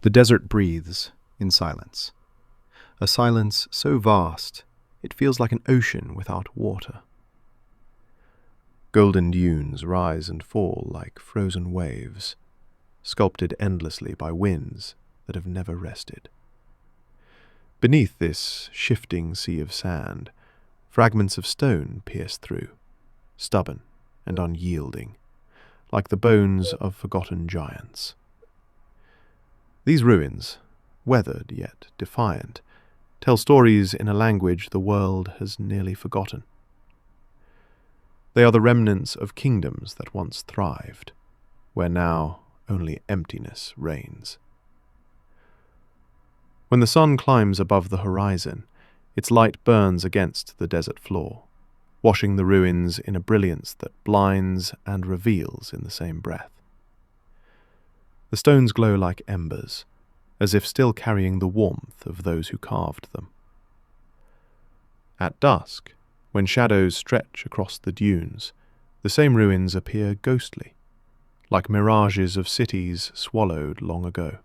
The desert breathes in silence, a silence so vast it feels like an ocean without water. Golden dunes rise and fall like frozen waves, sculpted endlessly by winds that have never rested. Beneath this shifting sea of sand, fragments of stone pierce through, stubborn and unyielding, like the bones of forgotten giants. These ruins, weathered yet defiant, tell stories in a language the world has nearly forgotten. They are the remnants of kingdoms that once thrived, where now only emptiness reigns. When the sun climbs above the horizon, its light burns against the desert floor, washing the ruins in a brilliance that blinds and reveals in the same breath. The stones glow like embers, as if still carrying the warmth of those who carved them. At dusk, when shadows stretch across the dunes, the same ruins appear ghostly, like mirages of cities swallowed long ago.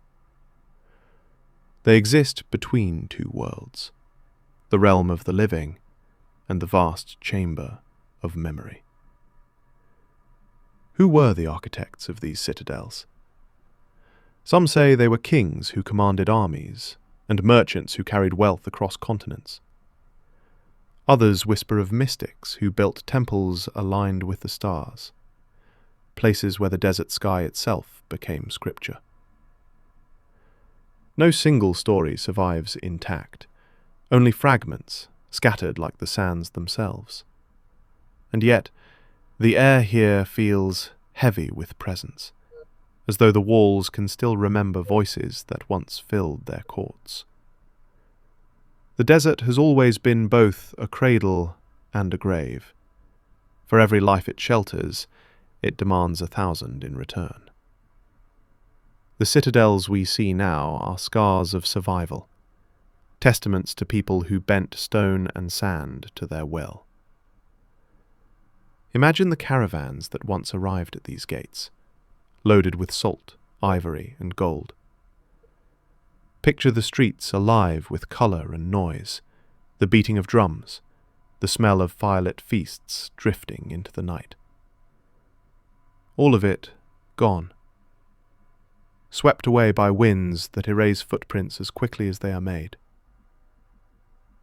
They exist between two worlds, the realm of the living and the vast chamber of memory. Who were the architects of these citadels? Some say they were kings who commanded armies, and merchants who carried wealth across continents. Others whisper of mystics who built temples aligned with the stars, places where the desert sky itself became scripture. No single story survives intact, only fragments scattered like the sands themselves. And yet, the air here feels heavy with presence, as though the walls can still remember voices that once filled their courts. The desert has always been both a cradle and a grave. For every life it shelters, it demands 1,000 in return. The citadels we see now are scars of survival, testaments to people who bent stone and sand to their will. Imagine the caravans that once arrived at these gates, loaded with salt, ivory, and gold. Picture the streets alive with color and noise, the beating of drums, the smell of firelit feasts drifting into the night. All of it gone, swept away by winds that erase footprints as quickly as they are made.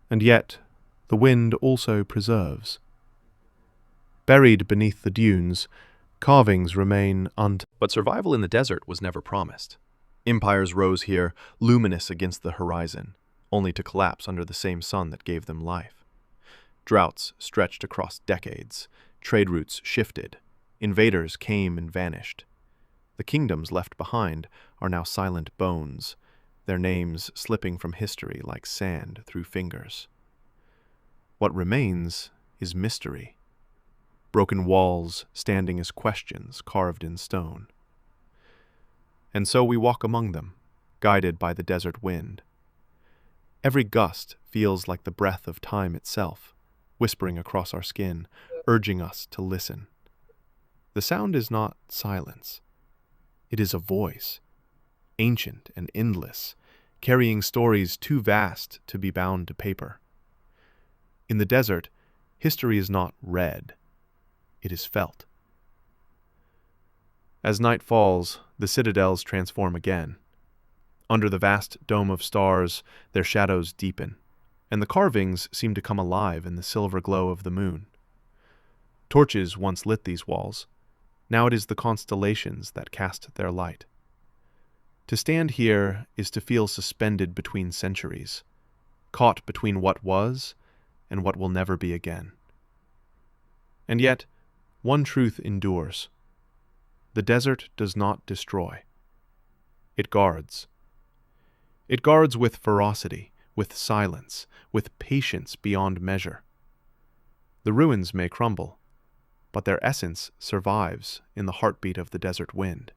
And yet, the wind also preserves. Buried beneath the dunes, carvings remain But survival in the desert was never promised. Empires rose here, luminous against the horizon, only to collapse under the same sun that gave them life. Droughts stretched across decades, trade routes shifted, invaders came and vanished. The kingdoms left behind are now silent bones, their names slipping from history like sand through fingers. What remains is mystery. Broken walls standing as questions carved in stone. And so we walk among them, guided by the desert wind. Every gust feels like the breath of time itself, whispering across our skin, urging us to listen. The sound is not silence. It is a voice, ancient and endless, carrying stories too vast to be bound to paper. In the desert, history is not read. It is felt. As night falls, the citadels transform again. Under the vast dome of stars, their shadows deepen, and the carvings seem to come alive in the silver glow of the moon. Torches once lit these walls. Now it is the constellations that cast their light. To stand here is to feel suspended between centuries, caught between what was and what will never be again. And yet, one truth endures. The desert does not destroy. It guards. It guards with ferocity, with silence, with patience beyond measure. The ruins may crumble, but their essence survives in the heartbeat of the desert wind.